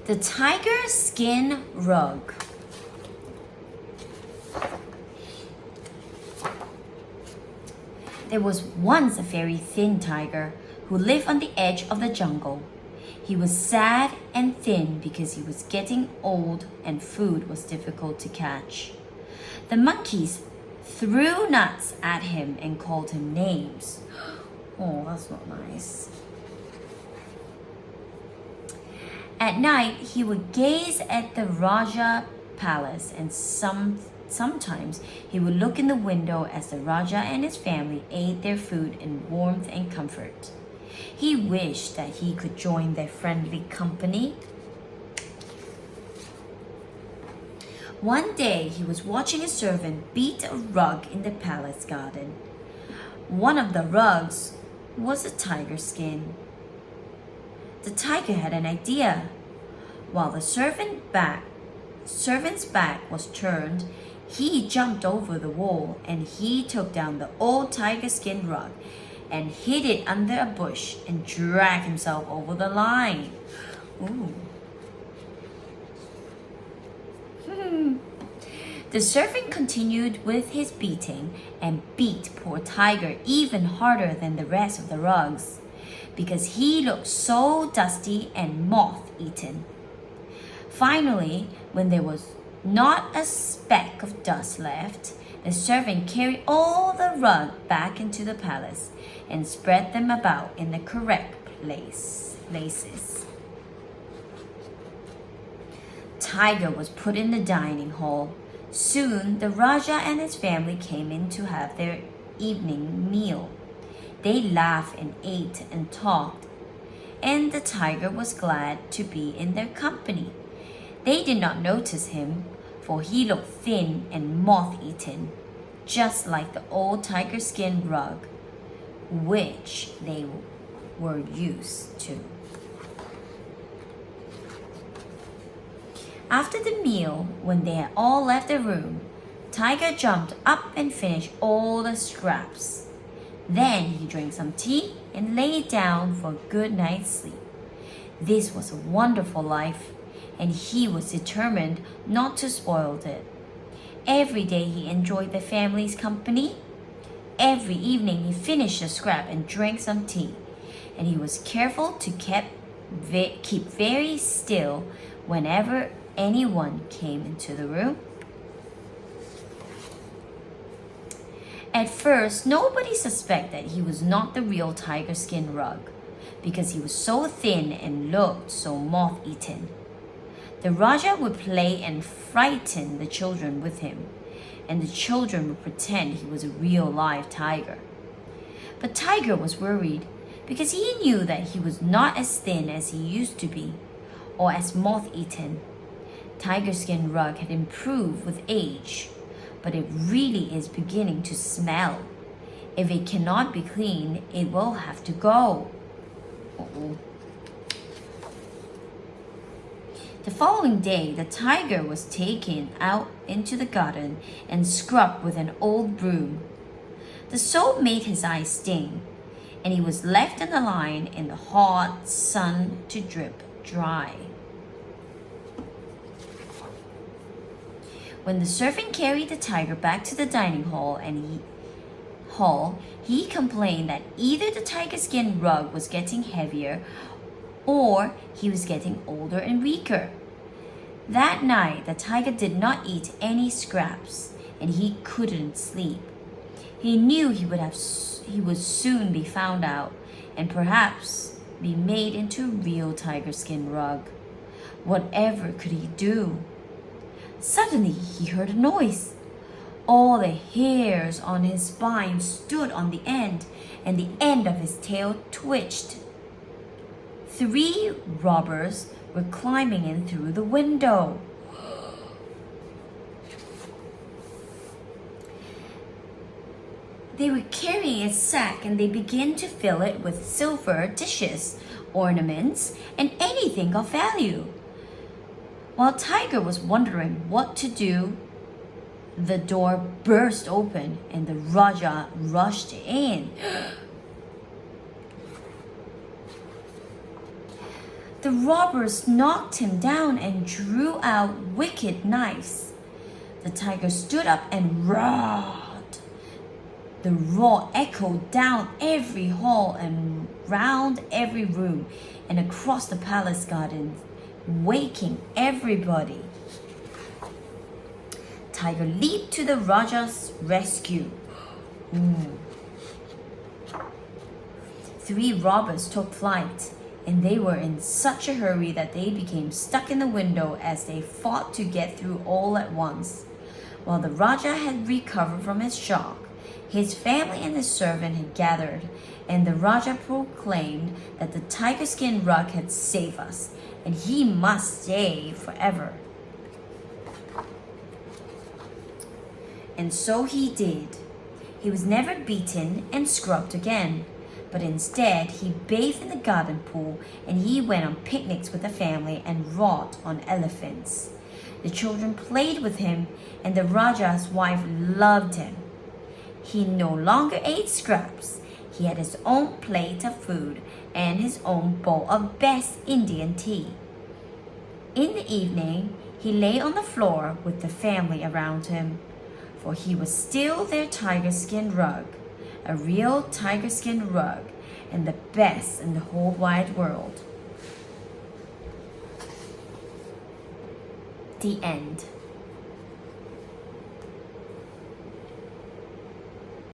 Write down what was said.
The tiger skin rug. There was once a very thin tiger who lived on the edge of the jungle. He was sad and thin because he was getting old and food was difficult to catch. The monkeys threw nuts at him and called him names. Oh, that's not nice. At night, he would gaze at the Raja palace and sometimes he would look in the window as the Raja and his family ate their food in warmth and comfort. He wished that he could join their friendly company. One day, he was watching a servant beat a rug in the palace garden. One of the rugs was a tiger skin. The tiger had an idea. While the servant's back was turned, he jumped over the wall and he took down the old tiger skin rug and hid it under a bush and dragged himself over the line. Ooh. The servant continued with his beating and beat poor Tiger even harder than the rest of the rugs because he looked so dusty and moth-eaten. Finally, when there was not a speck of dust left, the servant carried all the rug back into the palace and spread them about in the correct places. Tiger was put in the dining hall. Soon, the Raja and his family came in to have their evening meal. They laughed and ate and talked, and the tiger was glad to be in their company. They did not notice him, for he looked thin and moth-eaten, just like the old tiger skin rug, which they were used to. After the meal, when they had all left the room, Tiger jumped up and finished all the scraps. Then he drank some tea and lay down for a good night's sleep. This was a wonderful life, and he was determined not to spoil it. Every day he enjoyed the family's company. Every evening he finished a scrap and drank some tea, and he was careful to keep very still whenever anyone came into the room. At first, nobody suspected he was not the real tiger skin rug because he was so thin and looked so moth-eaten. The Raja would play and frighten the children with him, and the children would pretend he was a real live tiger. But Tiger was worried because he knew that he was not as thin as he used to be or as moth-eaten. Tiger skin rug had improved with age, but it really is beginning to smell. If it cannot be cleaned, it will have to go. Uh-oh. The following day, the tiger was taken out into the garden and scrubbed with an old broom. The soap made his eyes sting, and he was left in the line in the hot sun to drip dry. When the servant carried the tiger back to the dining hall, he complained that either the tiger skin rug was getting heavier or he was getting older and weaker. That night, the tiger did not eat any scraps, and he couldn't sleep. He knew he would soon be found out and perhaps be made into a real tiger skin rug. Whatever could he do? Suddenly, he heard a noise. All the hairs on his spine stood on the end, and the end of his tail twitched. 3 robbers were climbing in through the window. They were carrying a sack and they began to fill it with silver dishes, ornaments, and anything of value. While Tiger was wondering what to do, the door burst open and the Raja rushed in. The robbers knocked him down and drew out wicked knives. The tiger stood up and roared. The roar echoed down every hall and round every room and across the palace gardens, waking everybody. Tiger leaped to the Raja's rescue. 3 robbers took flight, and they were in such a hurry that they became stuck in the window as they fought to get through all at once. While the Raja had recovered from his shock, his family and his servant had gathered, and the Raja proclaimed that the tiger skin rug had saved us, and he must stay forever. And so he did. He was never beaten and scrubbed again, but instead he bathed in the garden pool and he went on picnics with the family and rode on elephants. The children played with him and the Raja's wife loved him. He no longer ate scraps. He had his own plate of food and his own bowl of best Indian tea. In the evening, he lay on the floor with the family around him, for he was still their tiger skin rug, a real tiger skin rug, and the best in the whole wide world. The end.